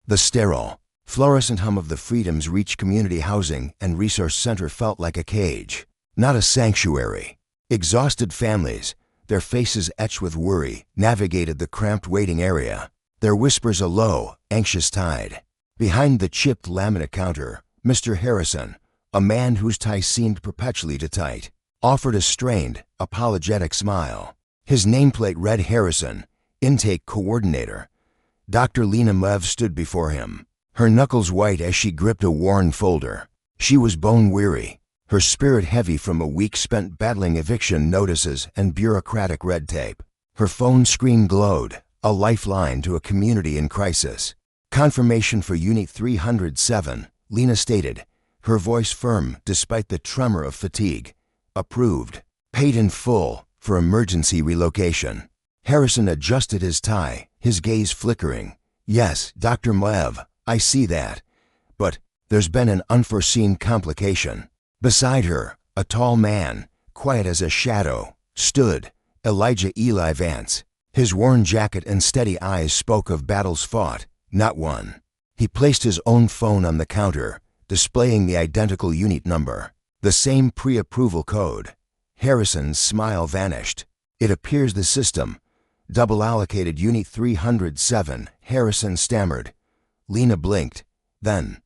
The sterile, fluorescent hum of the Freedoms Reach Community Housing and Resource Center felt like a cage, not a sanctuary. Exhausted families, their faces etched with worry, navigated the cramped waiting area, their whispers a low, anxious tide. Behind the chipped laminate counter, Mr. Harrison, a man whose tie seemed perpetually too tight, offered a strained, apologetic smile. His nameplate read Harrison, Intake Coordinator. Dr. Lena Mev stood before him, her knuckles white as she gripped a worn folder. She was bone-weary, her spirit heavy from a week spent battling eviction notices and bureaucratic red tape. Her phone screen glowed, a lifeline to a community in crisis. "Confirmation for Unit 307, Lena stated, her voice firm despite the tremor of fatigue. "Approved. Paid in full for emergency relocation." Harrison adjusted his tie, his gaze flickering. "Yes, Dr. Mev, I see that. But there's been an unforeseen complication." Beside her, a tall man, quiet as a shadow, stood, Elijah Eli Vance. His worn jacket and steady eyes spoke of battles fought, not won. He placed his own phone on the counter, displaying the identical unit number, the same pre-approval code. Harrison's smile vanished. "It appears the system. Double allocated Unit 307, Harrison stammered. Lena blinked. Then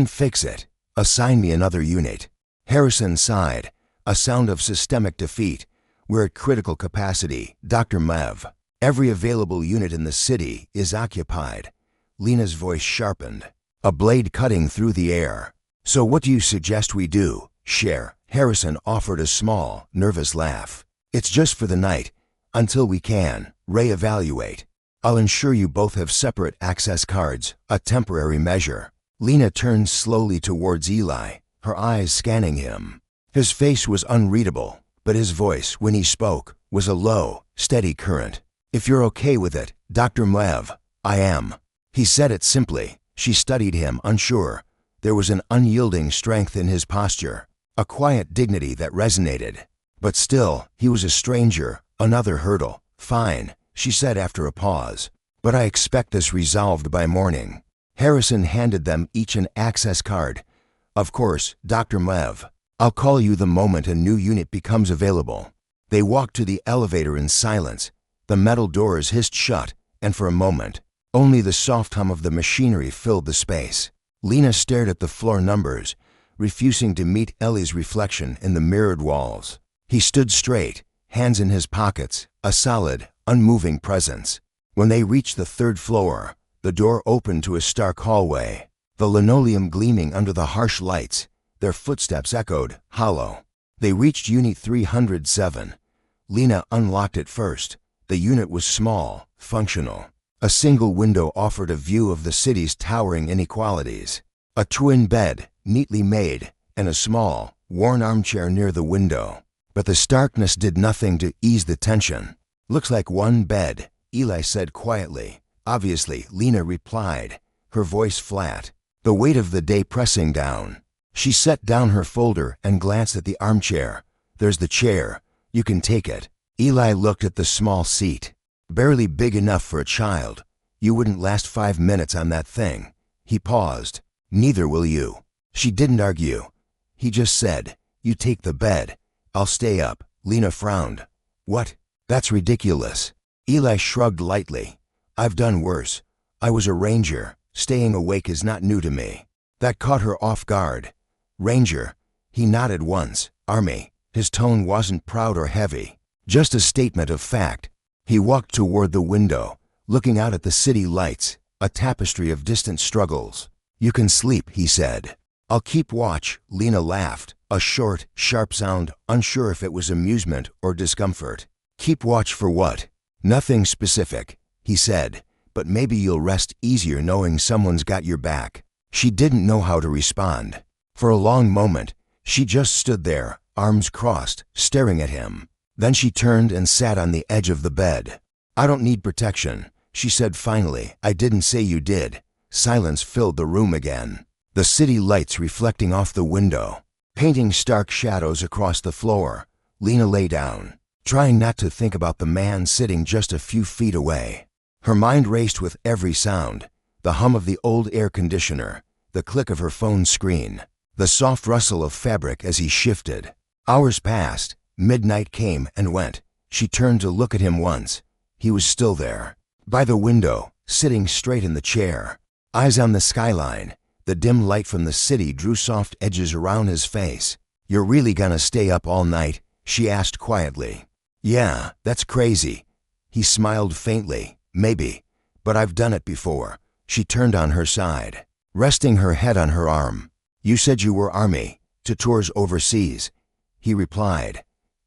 fix it. Assign me another unit." Harrison sighed, a sound of systemic defeat. "We're at critical capacity, Dr. Mev. Every available unit in the city is occupied." Lena's voice sharpened, a blade cutting through the air. "So what do you suggest we do, Cher?" Harrison offered a small, nervous laugh. "It's just for the night, until we can re-evaluate. I'll ensure you both have separate access cards, a temporary measure." Lena turned slowly towards Eli, her eyes scanning him. His face was unreadable, but his voice, when he spoke, was a low, steady current. "If you're okay with it, Dr. Mev, I am." He said it simply. She studied him, unsure. There was an unyielding strength in his posture, a quiet dignity that resonated. But still, he was a stranger, another hurdle. "Fine," she said after a pause. "But I expect this resolved by morning." Harrison handed them each an access card. "Of course, Dr. Mev. I'll call you the moment a new unit becomes available." They walked to the elevator in silence. The metal doors hissed shut, and for a moment, only the soft hum of the machinery filled the space. Lena stared at the floor numbers, refusing to meet Ellie's reflection in the mirrored walls. He stood straight, hands in his pockets, a solid, unmoving presence. When they reached the third floor, the door opened to a stark hallway, the linoleum gleaming under the harsh lights. Their footsteps echoed, hollow. They reached Unit 307. Lena unlocked it first. The unit was small, functional. A single window offered a view of the city's towering inequalities. A twin bed, neatly made, and a small, worn armchair near the window. But the starkness did nothing to ease the tension. "Looks like one bed," Eli said quietly. Obviously, Lena replied, her voice flat, the weight of the day pressing down. She set down her folder and glanced at the armchair. "There's the chair. You can take it." Eli looked at the small seat. "Barely big enough for a child. You wouldn't last 5 minutes on that thing." He paused. "Neither will you." She didn't argue. He just said, "You take the bed. I'll stay up." Lena frowned. "What? That's ridiculous." Eli shrugged lightly. "I've done worse. I was a ranger. Staying awake is not new to me." That caught her off guard. "Ranger?" He nodded once. "Army." His tone wasn't proud or heavy, just a statement of fact. He walked toward the window, looking out at the city lights, a tapestry of distant struggles. "You can sleep," he said. "I'll keep watch." Lena laughed, a short, sharp sound, unsure if it was amusement or discomfort. "Keep watch for what?" "Nothing specific," he said, "but maybe you'll rest easier knowing someone's got your back." She didn't know how to respond. For a long moment, she just stood there, arms crossed, staring at him. Then she turned and sat on the edge of the bed. "I don't need protection," she said finally. "I didn't say you did." Silence filled the room again, the city lights reflecting off the window, painting stark shadows across the floor. Lena lay down, trying not to think about the man sitting just a few feet away. Her mind raced with every sound, The hum of the old air conditioner, the click of her phone screen, the soft rustle of fabric as he shifted. Hours passed. Midnight came and went. She turned to look at him once. He was still there, by the window, sitting straight in the chair, eyes on the skyline. The dim light from the city drew soft edges around his face. "You're really gonna stay up all night?" she asked quietly. "Yeah, that's crazy." He smiled faintly. "Maybe, but I've done it before." She turned on her side, resting her head on her arm. "You said you were Army, to tours overseas." He replied,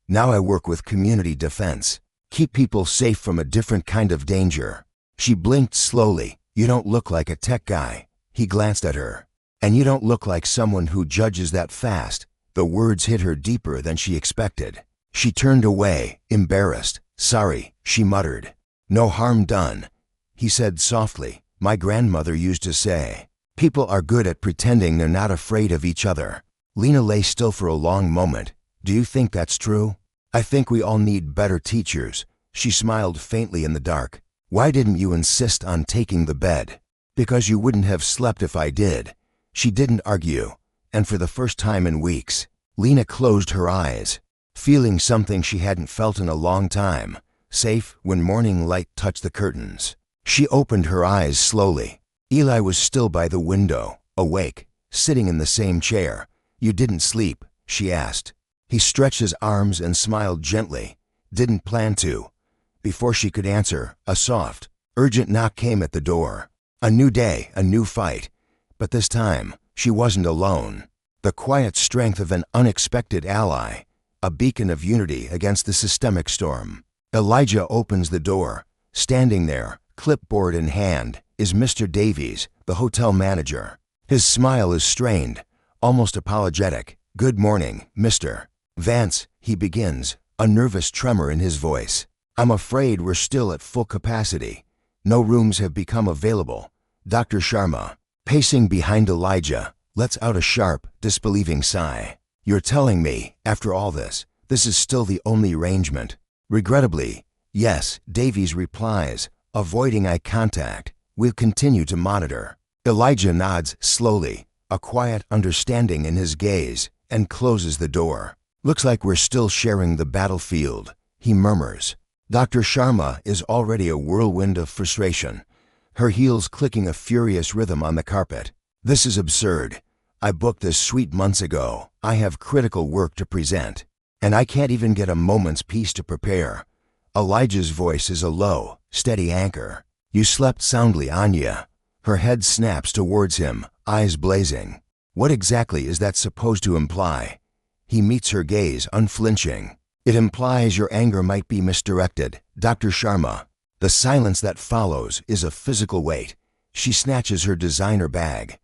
"Now I work with community defense. Keep people safe from a different kind of danger." She blinked slowly. "You don't look like a tech guy." He glanced at her. "And you don't look like someone who judges that fast." The words hit her deeper than she expected. She turned away, embarrassed. "Sorry," she muttered. "No harm done." He said softly, "My grandmother used to say, people are good at pretending they're not afraid of each other." Lena lay still for a long moment. "Do you think that's true?" "I think we all need better teachers." She smiled faintly in the dark. "Why didn't you insist on taking the bed?" "Because you wouldn't have slept if I did." She didn't argue, and for the first time in weeks, Lena closed her eyes, feeling something she hadn't felt in a long time, safe when morning light touched the curtains. She opened her eyes slowly. Eli was still by the window, awake, sitting in the same chair. "You didn't sleep?" she asked. He stretched his arms and smiled gently. "Didn't plan to." Before she could answer, a soft, urgent knock came at the door. A new day, a new fight. But this time, she wasn't alone. The quiet strength of an unexpected ally, a beacon of unity against the systemic storm. Elijah opens the door. Standing there, clipboard in hand, is Mr. Davies, the hotel manager. His smile is strained, almost apologetic. "Good morning, Mr. Vance," he begins, a nervous tremor in his voice. "I'm afraid we're still at full capacity. No rooms have become available." Dr. Sharma, pacing behind Elijah, lets out a sharp, disbelieving sigh. "You're telling me, after all this is still the only arrangement?" "Regrettably, yes," Davies replies, avoiding eye contact. "We'll continue to monitor." Elijah nods slowly, a quiet understanding in his gaze, and closes the door. "Looks like we're still sharing the battlefield," he murmurs. Dr. Sharma is already a whirlwind of frustration, her heels clicking a furious rhythm on the carpet. "This is absurd. I booked this suite months ago. I have critical work to present, and I can't even get a moment's peace to prepare." Elijah's voice is a low, steady anchor. "You slept soundly, Anya." Her head snaps towards him, eyes blazing. "What exactly is that supposed to imply?" He meets her gaze, unflinching. "It implies your anger might be misdirected, Dr. Sharma." The silence that follows is a physical weight. She snatches her designer bag.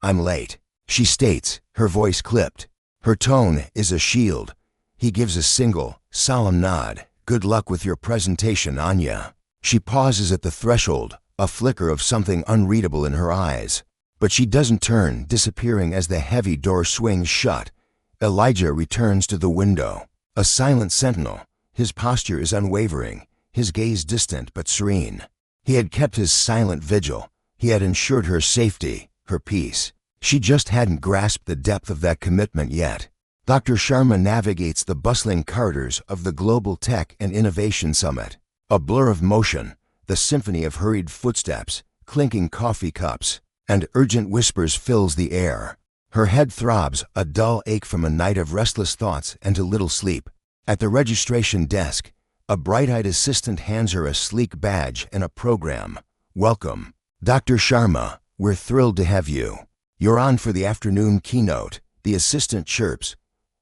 "I'm late," she states, her voice clipped. Her tone is a shield. He gives a single, solemn nod. "Good luck with your presentation, Anya." She pauses at the threshold, a flicker of something unreadable in her eyes. But she doesn't turn, disappearing as the heavy door swings shut. Elijah returns to the window, a silent sentinel. His posture is unwavering, his gaze distant but serene. He had kept his silent vigil. He had ensured her safety, her peace. She just hadn't grasped the depth of that commitment yet. Dr. Sharma navigates the bustling corridors of the Global Tech and Innovation Summit. A blur of motion, the symphony of hurried footsteps, clinking coffee cups, and urgent whispers fills the air. Her head throbs, a dull ache from a night of restless thoughts and a little sleep. At the registration desk, a bright-eyed assistant hands her a sleek badge and a program. "Welcome, Dr. Sharma. We're thrilled to have you. You're on for the afternoon keynote," the assistant chirps.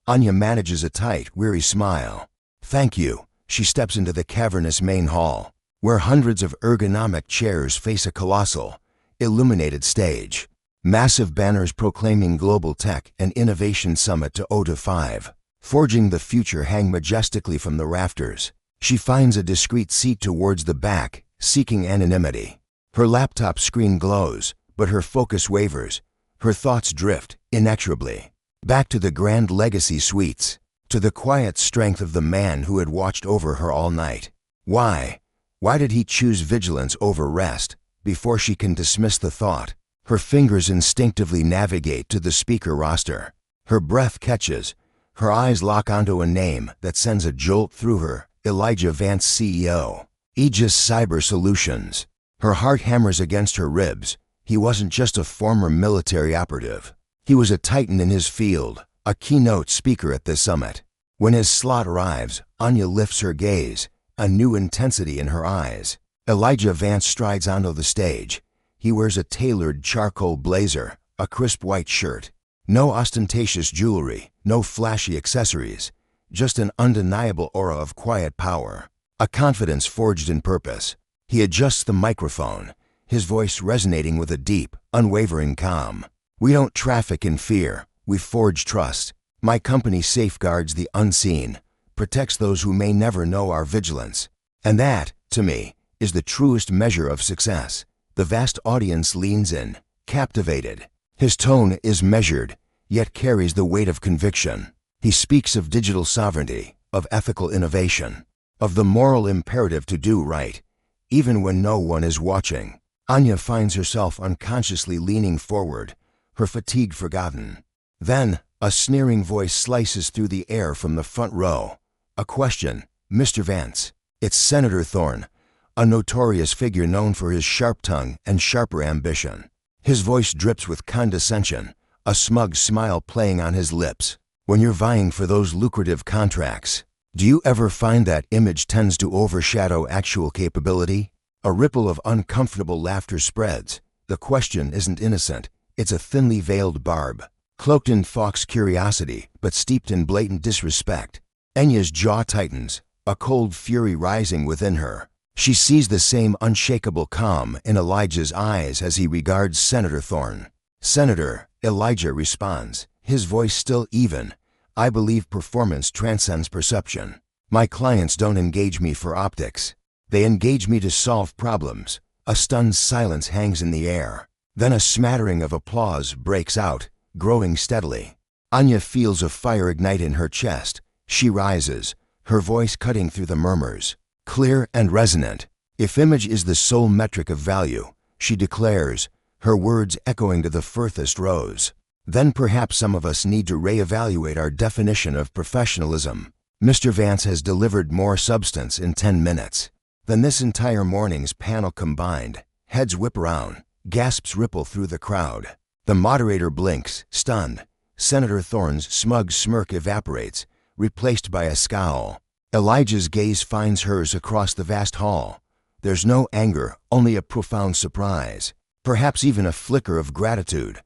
Anya manages a tight, weary smile. "Thank you." She steps into the cavernous main hall, where hundreds of ergonomic chairs face a colossal, illuminated stage. Massive banners proclaiming Global Tech and Innovation Summit to 0-5. Forging the future hang majestically from the rafters. She finds a discreet seat towards the back, seeking anonymity. Her laptop screen glows, but her focus wavers. Her thoughts drift, inexorably, back to the grand legacy suites, to the quiet strength of the man who had watched over her all night. Why? Why did he choose vigilance over rest? Before she can dismiss the thought, her fingers instinctively navigate to the speaker roster. Her breath catches. Her eyes lock onto a name that sends a jolt through her. Elijah Vance, CEO, Aegis Cyber Solutions. Her heart hammers against her ribs. He wasn't just a former military operative. He was a titan in his field, a keynote speaker at the summit. When his slot arrives, Anya lifts her gaze, a new intensity in her eyes. Elijah Vance strides onto the stage. He wears a tailored charcoal blazer, a crisp white shirt. No ostentatious jewelry, no flashy accessories, just an undeniable aura of quiet power, a confidence forged in purpose. He adjusts the microphone, his voice resonating with a deep, unwavering calm. We don't traffic in fear, we forge trust. My company safeguards the unseen, protects those who may never know our vigilance. And that, to me, is the truest measure of success. The vast audience leans in, captivated. His tone is measured, yet carries the weight of conviction. He speaks of digital sovereignty, of ethical innovation, of the moral imperative to do right, even when no one is watching. Anya finds herself unconsciously leaning forward, her fatigue forgotten. Then, a sneering voice slices through the air from the front row. A question, Mr. Vance. It's Senator Thorne, a notorious figure known for his sharp tongue and sharper ambition. His voice drips with condescension, a smug smile playing on his lips. When you're vying for those lucrative contracts, do you ever find that image tends to overshadow actual capability? A ripple of uncomfortable laughter spreads. The question isn't innocent, it's a thinly veiled barb, cloaked in fox curiosity, but steeped in blatant disrespect. Anya's jaw tightens, a cold fury rising within her. She sees the same unshakable calm in Elijah's eyes as he regards Senator Thorne. Senator, Elijah responds, his voice still even. I believe performance transcends perception. My clients don't engage me for optics. They engage me to solve problems. A stunned silence hangs in the air. Then a smattering of applause breaks out, growing steadily. Anya feels a fire ignite in her chest. She rises, her voice cutting through the murmurs. Clear and resonant. If image is the sole metric of value, she declares, her words echoing to the furthest rows, then perhaps some of us need to reevaluate our definition of professionalism. Mr. Vance has delivered more substance in 10 minutes than this entire morning's panel combined. Heads whip around, gasps ripple through the crowd. The moderator blinks, stunned. Senator Thorne's smug smirk evaporates, replaced by a scowl. Elijah's gaze finds hers across the vast hall. There's no anger, only a profound surprise, perhaps even a flicker of gratitude.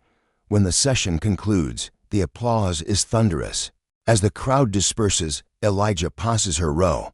When the session concludes, the applause is thunderous. As the crowd disperses, Elijah passes her row.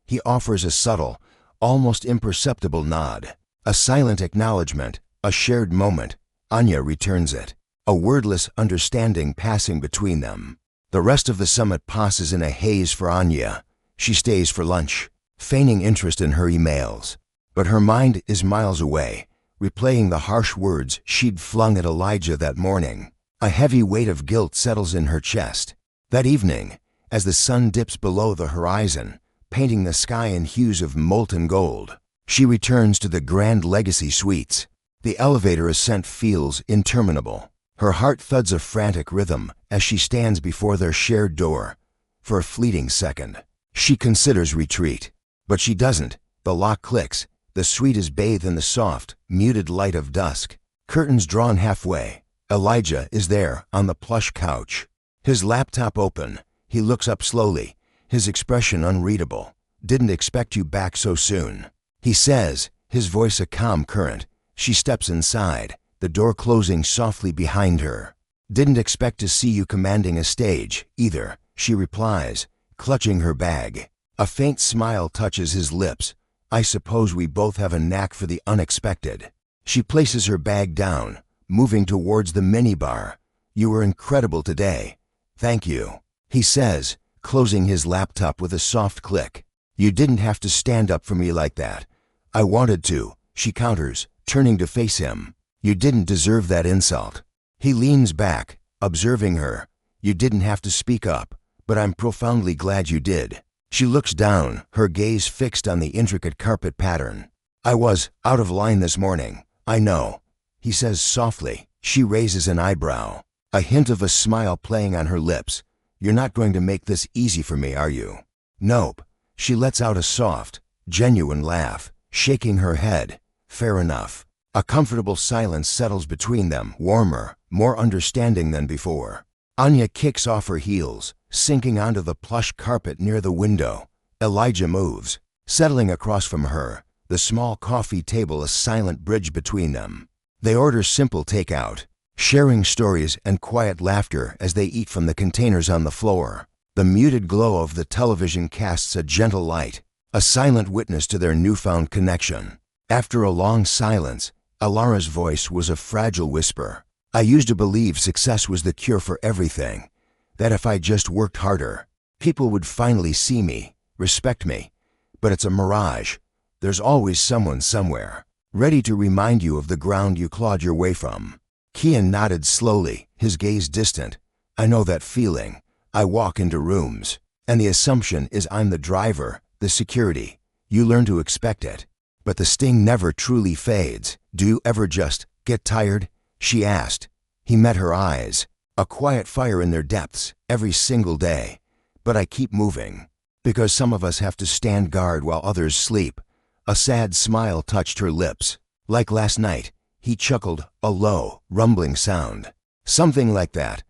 He offers a subtle, almost imperceptible nod, a silent acknowledgement, a shared moment. Anya returns it, a wordless understanding passing between them. The rest of the summit passes in a haze for Anya. She stays for lunch, feigning interest in her emails. But her mind is miles away, replaying the harsh words she'd flung at Elijah that morning. A heavy weight of guilt settles in her chest. That evening, as the sun dips below the horizon, painting the sky in hues of molten gold, she returns to the Grand Legacy Suites. The elevator ascent feels interminable. Her heart thuds a frantic rhythm as she stands before their shared door. For a fleeting second, she considers retreat, but she doesn't. The lock clicks. The suite is bathed in the soft, muted light of dusk. Curtains drawn halfway. Elijah is there, on the plush couch. His laptop open. He looks up slowly, his expression unreadable. Didn't expect you back so soon, he says, his voice a calm current. She steps inside, the door closing softly behind her. Didn't expect to see you commanding a stage, either, she replies, clutching her bag. A faint smile touches his lips. I suppose we both have a knack for the unexpected. She places her bag down, moving towards the minibar. You were incredible today. Thank you, he says, closing his laptop with a soft click. You didn't have to stand up for me like that. I wanted to, she counters, turning to face him. You didn't deserve that insult. He leans back, observing her. You didn't have to speak up, but I'm profoundly glad you did. She looks down, her gaze fixed on the intricate carpet pattern. I was out of line this morning. I know, he says softly. She raises an eyebrow, a hint of a smile playing on her lips. You're not going to make this easy for me, are you? Nope. She lets out a soft, genuine laugh, shaking her head. Fair enough. A comfortable silence settles between them, warmer, more understanding than before. Anya kicks off her heels, sinking onto the plush carpet near the window. Elijah moves, settling across from her, the small coffee table a silent bridge between them. They order simple takeout, sharing stories and quiet laughter as they eat from the containers on the floor. The muted glow of the television casts a gentle light, a silent witness to their newfound connection. After a long silence, Alara's voice was a fragile whisper. I used to believe success was the cure for everything, that if I just worked harder, people would finally see me, respect me. But it's a mirage. There's always someone somewhere, ready to remind you of the ground you clawed your way from. Kian nodded slowly, his gaze distant. I know that feeling. I walk into rooms, and the assumption is I'm the driver, the security. You learn to expect it. But the sting never truly fades. Do you ever just get tired? She asked. He met her eyes, a quiet fire in their depths, every single day. But I keep moving, because some of us have to stand guard while others sleep. A sad smile touched her lips. Like last night, he chuckled, a low, rumbling sound. Something like that.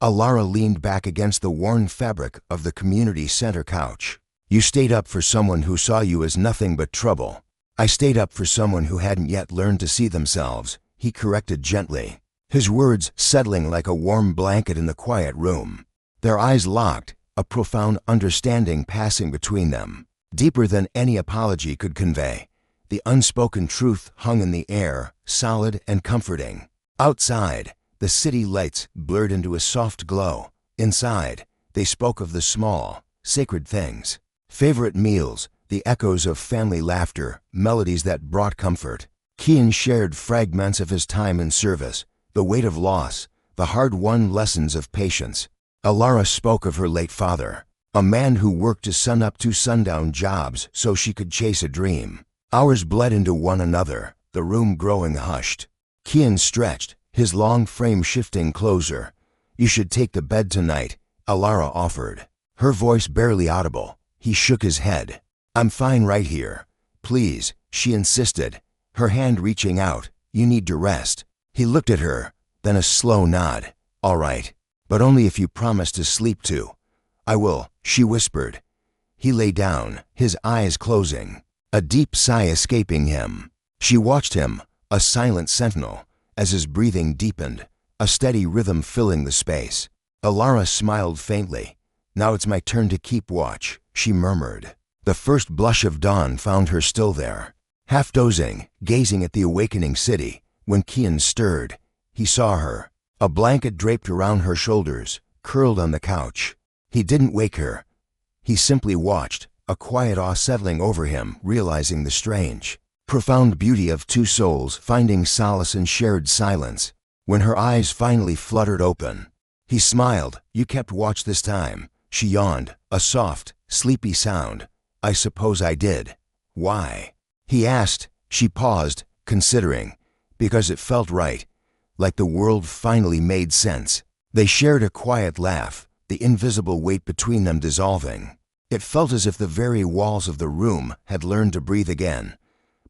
Alara leaned back against the worn fabric of the community center couch. You stayed up for someone who saw you as nothing but trouble. I stayed up for someone who hadn't yet learned to see themselves, he corrected gently, his words settling like a warm blanket in the quiet room. Their eyes locked, a profound understanding passing between them, deeper than any apology could convey. The unspoken truth hung in the air, solid and comforting. Outside, the city lights blurred into a soft glow. Inside, they spoke of the small, sacred things. Favorite meals, the echoes of family laughter, melodies that brought comfort. Kian shared fragments of his time in service, the weight of loss, the hard-won lessons of patience. Alara spoke of her late father, a man who worked to sun-up to sundown jobs so she could chase a dream. Hours bled into one another, the room growing hushed. Kian stretched, his long frame shifting closer. You should take the bed tonight, Alara offered, her voice barely audible. He shook his head. I'm fine right here. Please, she insisted, her hand reaching out. You need to rest. He looked at her, then a slow nod. All right, but only if you promise to sleep too. I will, she whispered. He lay down, his eyes closing, a deep sigh escaping him. She watched him, a silent sentinel, as his breathing deepened, a steady rhythm filling the space. Alara smiled faintly. Now it's my turn to keep watch, she murmured. The first blush of dawn found her still there, half dozing, gazing at the awakening city. When Kian stirred, he saw her, a blanket draped around her shoulders, curled on the couch. He didn't wake her. He simply watched, a quiet awe settling over him, realizing the strange, profound beauty of two souls finding solace in shared silence. When her eyes finally fluttered open, he smiled. You kept watch this time. She yawned, a soft, sleepy sound. I suppose I did. Why? He asked. She paused, considering. Because it felt right, like the world finally made sense. They shared a quiet laugh, the invisible weight between them dissolving. It felt as if the very walls of the room had learned to breathe again.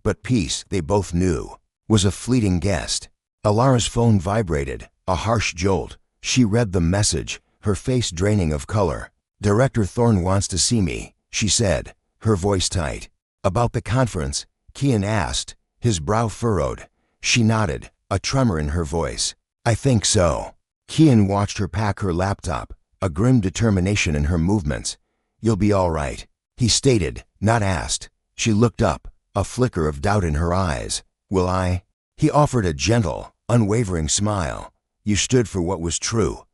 But peace, they both knew, was a fleeting guest. Alara's phone vibrated, a harsh jolt. She read the message, her face draining of color. Director Thorne wants to see me, she said, her voice tight. About the conference, Kian asked, his brow furrowed. She nodded, a tremor in her voice. I think so. Kian watched her pack her laptop, a grim determination in her movements. You'll be all right, he stated, not asked. She looked up, a flicker of doubt in her eyes. Will I? He offered a gentle, unwavering smile. You stood for what was true.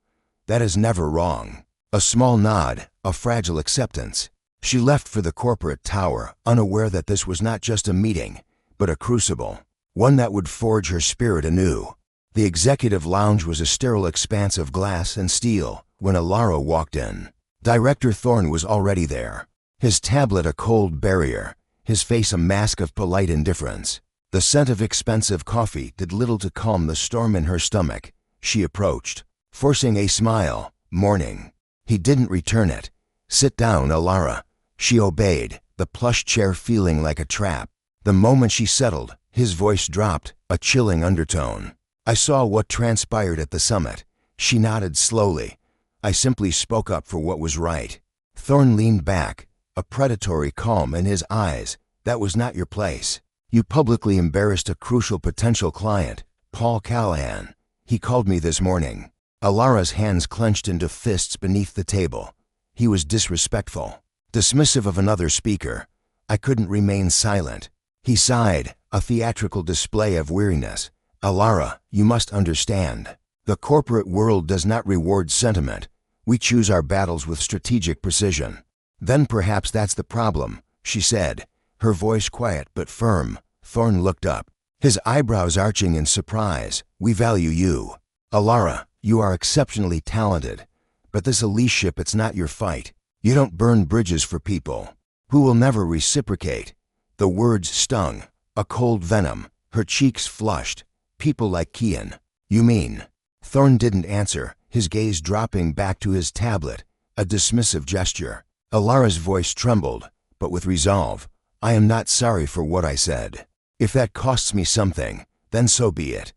That is never wrong. A small nod, a fragile acceptance. She left for the corporate tower, unaware that this was not just a meeting, but a crucible, one that would forge her spirit anew. The executive lounge was a sterile expanse of glass and steel when Alara walked in. Director Thorne was already there, his tablet a cold barrier, his face a mask of polite indifference. The scent of expensive coffee did little to calm the storm in her stomach. She approached, forcing a smile. "Morning." He didn't return it. "Sit down, Alara." She obeyed, the plush chair feeling like a trap. The moment she settled, his voice dropped, a chilling undertone. "I saw what transpired at the summit." She nodded slowly. "I simply spoke up for what was right." Thorne leaned back, a predatory calm in his eyes. "That was not your place. You publicly embarrassed a crucial potential client, Paul Callahan. He called me this morning." Alara's hands clenched into fists beneath the table. He was disrespectful, dismissive of another speaker. I couldn't remain silent. He sighed, a theatrical display of weariness. "Alara, you must understand. The corporate world does not reward sentiment. We choose our battles with strategic precision." "Then perhaps that's the problem," she said, her voice quiet but firm. Thorne looked up, his eyebrows arching in surprise. "We value you. Alara, you are exceptionally talented, but this elite ship, it's not your fight. You don't burn bridges for people who will never reciprocate." The words stung, a cold venom. Her cheeks flushed. "People like Kian, you mean?" Thorne didn't answer, his gaze dropping back to his tablet, a dismissive gesture. Alara's voice trembled, but with resolve. "I am not sorry for what I said. If that costs me something, then so be it."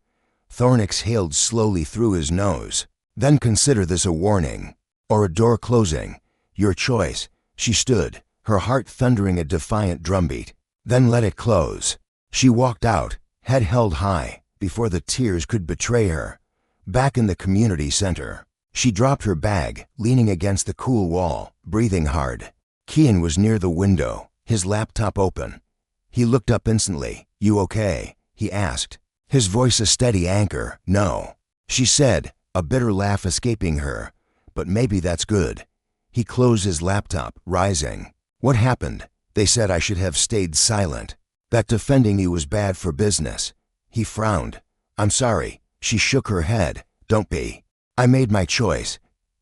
Thorne exhaled slowly through his nose. "Then consider this a warning, or a door closing. Your choice." She stood, her heart thundering a defiant drumbeat. "Then let it close." She walked out, head held high, before the tears could betray her. Back in the community center, she dropped her bag, leaning against the cool wall, breathing hard. Kian was near the window, his laptop open. He looked up instantly. "You okay?" he asked, his voice a steady anchor. "No," she said, a bitter laugh escaping her. "But maybe that's good." He closed his laptop, rising. "What happened?" "They said I should have stayed silent. That defending you was bad for business." He frowned. "I'm sorry." She shook her head. "Don't be. I made my choice."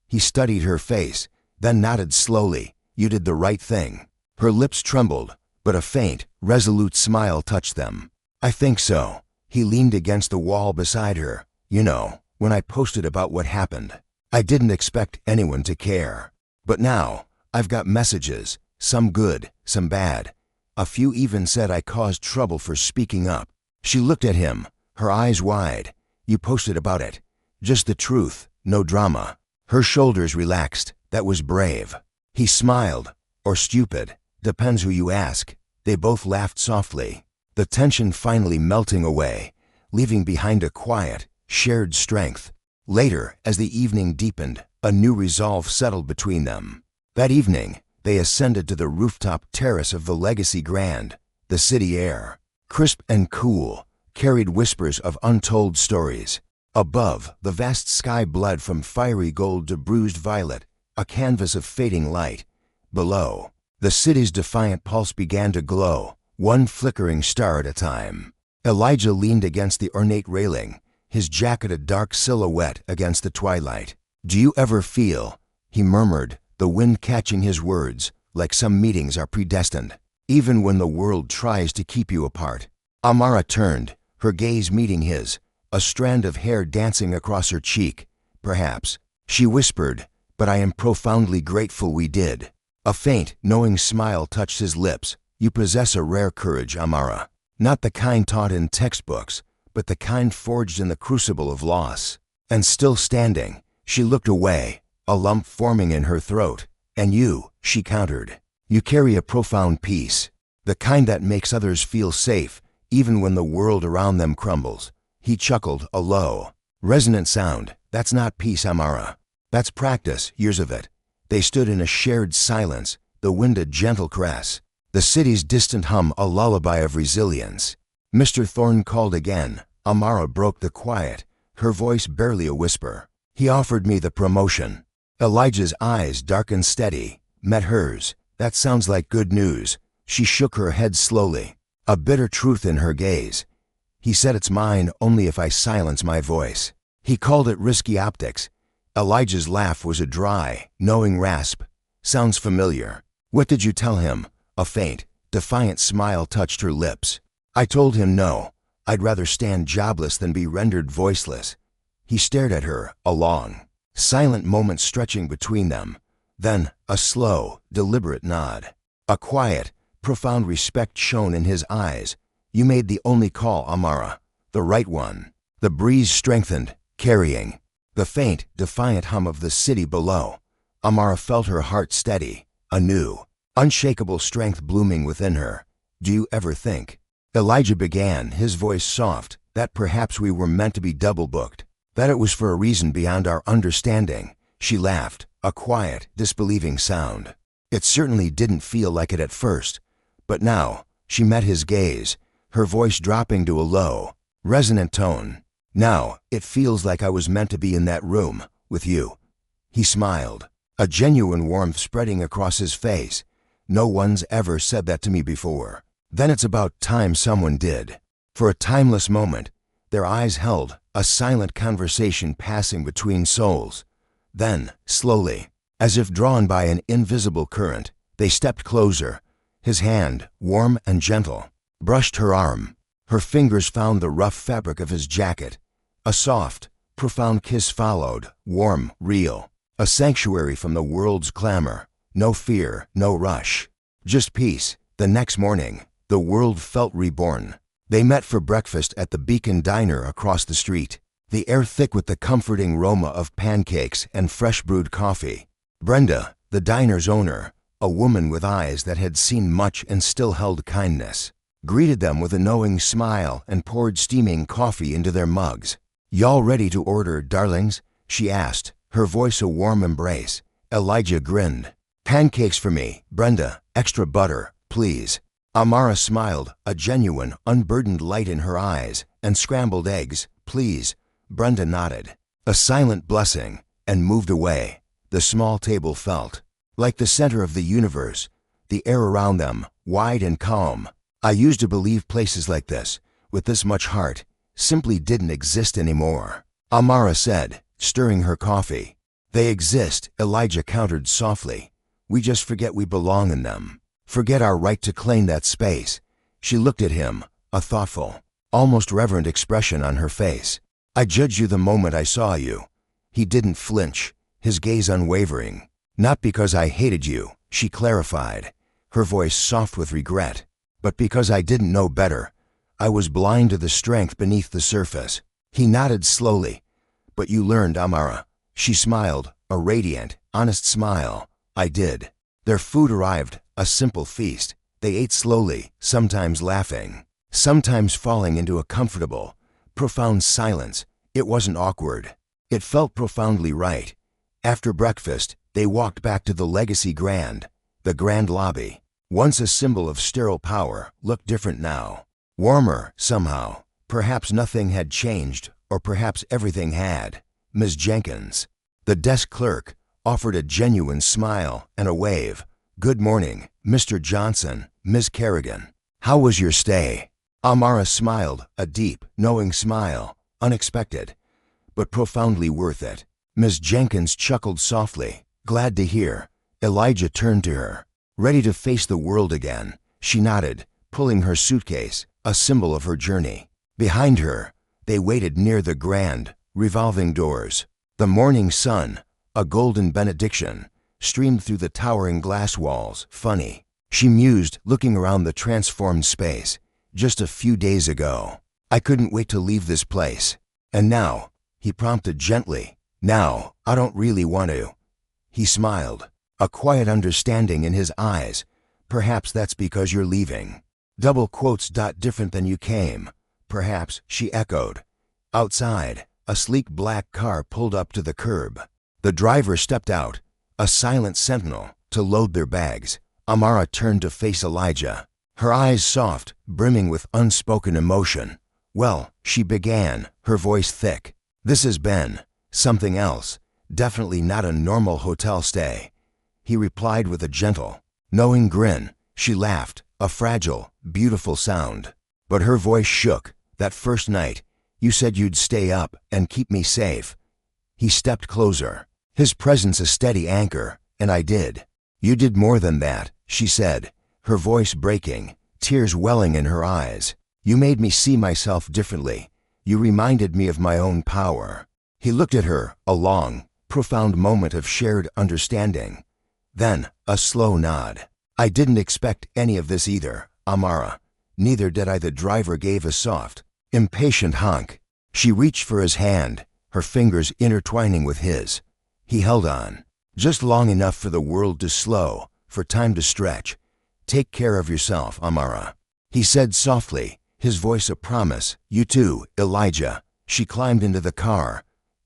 He studied her face, then nodded slowly. "You did the right thing." Her lips trembled, but a faint, resolute smile touched them. "I think so." He leaned against the wall beside her. "You know, when I posted about what happened, I didn't expect anyone to care. But now, I've got messages, some good, some bad. A few even said I caused trouble for speaking up." She looked at him, her eyes wide. "You posted about it. Just the truth, no drama." Her shoulders relaxed. "That was brave." He smiled. "Or stupid. Depends who you ask." They both laughed softly, the tension finally melting away, leaving behind a quiet, shared strength. Later, as the evening deepened, a new resolve settled between them. That evening, they ascended to the rooftop terrace of the Legacy Grand. The city air, crisp and cool, carried whispers of untold stories. Above, the vast sky bled from fiery gold to bruised violet, a canvas of fading light. Below, the city's defiant pulse began to glow, one flickering star at a time. Elijah leaned against the ornate railing, his jacket a dark silhouette against the twilight. "Do you ever feel," he murmured, the wind catching his words, "like some meetings are predestined, even when the world tries to keep you apart?" Amara turned, her gaze meeting his, a strand of hair dancing across her cheek. "Perhaps," she whispered, "but I am profoundly grateful we did." A faint, knowing smile touched his lips. "You possess a rare courage, Amara. Not the kind taught in textbooks, but the kind forged in the crucible of loss." And still standing, she looked away, a lump forming in her throat. "And you," she countered, "you carry a profound peace, the kind that makes others feel safe, even when the world around them crumbles." He chuckled, a low, resonant sound. "That's not peace, Amara. That's practice, years of it." They stood in a shared silence, the wind a gentle caress, the city's distant hum a lullaby of resilience. Mr. Thorne called again. Amara broke the quiet, her voice barely a whisper. "He offered me the promotion." Elijah's eyes, dark and steady, met hers. "That sounds like good news." She shook her head slowly, a bitter truth in her gaze. "He said it's mine only if I silence my voice." He called it risky optics. Elijah's laugh was a dry, knowing rasp. "Sounds familiar." "What did you tell him?" A faint, defiant smile touched her lips. I told him no. I'd rather stand jobless than be rendered voiceless. He stared at her, a long, silent moment stretching between them. Then a slow, deliberate nod. A quiet, profound respect shone in his eyes. You made the only call, Amara. The right one. The breeze strengthened, carrying the faint, defiant hum of the city below. Amara felt her heart steady, a new, unshakable strength blooming within her. Do you ever think, Elijah began, his voice soft, that perhaps we were meant to be double-booked, that it was for a reason beyond our understanding? She laughed, a quiet, disbelieving sound. It certainly didn't feel like it at first, but now she met his gaze, her voice dropping to a low, resonant tone. Now it feels like I was meant to be in that room, with you. He smiled, a genuine warmth spreading across his face. No one's ever said that to me before. Then it's about time someone did. For a timeless moment, their eyes held a silent conversation passing between souls. Then, slowly, as if drawn by an invisible current, they stepped closer. His hand, warm and gentle, brushed her arm. Her fingers found the rough fabric of his jacket. A soft, profound kiss followed, warm, real. A sanctuary from the world's clamor. No fear, no rush. Just peace. The next morning, the world felt reborn. They met for breakfast at the Beacon Diner across the street, the air thick with the comforting aroma of pancakes and fresh brewed coffee. Brenda, the diner's owner, a woman with eyes that had seen much and still held kindness, greeted them with a knowing smile and poured steaming coffee into their mugs. "Y'all ready to order, darlings?" she asked, her voice a warm embrace. Elijah grinned. "Pancakes for me, Brenda, extra butter, please." Amara smiled, a genuine, unburdened light in her eyes. "And scrambled eggs, please." Brenda nodded, a silent blessing, and moved away. The small table felt like the center of the universe, the air around them, wide and calm. I used to believe places like this, with this much heart, simply didn't exist anymore, Amara said, stirring her coffee. "They exist," Elijah countered softly. "We just forget we belong in them. Forget our right to claim that space." She looked at him, a thoughtful, almost reverent expression on her face. "I judged you the moment I saw you." He didn't flinch, his gaze unwavering. "Not because I hated you," she clarified, her voice soft with regret, "but because I didn't know better. I was blind to the strength beneath the surface." He nodded slowly. "But you learned, Amara." She smiled, a radiant, honest smile. "I did." Their food arrived, a simple feast. They ate slowly, sometimes laughing, sometimes falling into a comfortable, profound silence. It wasn't awkward. It felt profoundly right. After breakfast, they walked back to the Legacy Grand. The grand lobby, once a symbol of sterile power, looked different now. Warmer, somehow. Perhaps nothing had changed, or perhaps everything had. Ms. Jenkins, the desk clerk, offered a genuine smile and a wave. "Good morning, Mr. Johnson, Ms. Kerrigan. How was your stay?" Amara smiled, a deep, knowing smile, unexpected, but profoundly worth it. Ms. Jenkins chuckled softly. "Glad to hear." Elijah turned to her. "Ready to face the world again?" She nodded, pulling her suitcase, a symbol of her journey. Behind her, they waited near the grand, revolving doors. The morning sun, a golden benediction, streamed through the towering glass walls. "Funny," she mused, looking around the transformed space. "Just a few days ago, I couldn't wait to leave this place. And now," he prompted gently, "now, I don't really want to." He smiled, a quiet understanding in his eyes. "Perhaps that's because you're leaving." Double quotes. "Different than you came." "Perhaps," she echoed. Outside, a sleek black car pulled up to the curb. The driver stepped out, a silent sentinel, to load their bags. Amara turned to face Elijah, her eyes soft, brimming with unspoken emotion. "Well," she began, her voice thick, "this has been something else. Definitely not a normal hotel stay." He replied with a gentle, knowing grin. She laughed, a fragile, beautiful sound. But her voice shook. "That first night, you said you'd stay up and keep me safe." He stepped closer, his presence a steady anchor. "And I did." "You did more than that," she said, her voice breaking, tears welling in her eyes. You made me see myself differently. You reminded me of my own power." He looked at her, a long, profound moment of shared understanding. Then, a slow nod. "I didn't expect any of this either, Amara. Neither did I." The driver gave a soft, impatient honk. She reached for his hand, her fingers intertwining with his. He held on, just long enough for the world to slow, for time to stretch. "Take care of yourself, Amara," he said softly, his voice a promise. "You too, Elijah." She climbed into the car.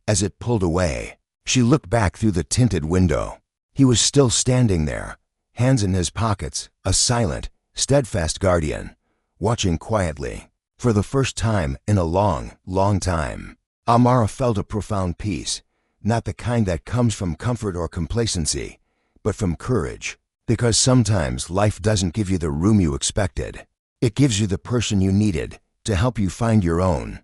As it pulled away, she looked back through the tinted window. He was still standing there, hands in his pockets, a silent, steadfast guardian, watching quietly. For the first time in a long, long time, Amara felt a profound peace, not the kind that comes from comfort or complacency, but from courage. Because sometimes life doesn't give you the room you expected. It gives you the person you needed to help you find your own.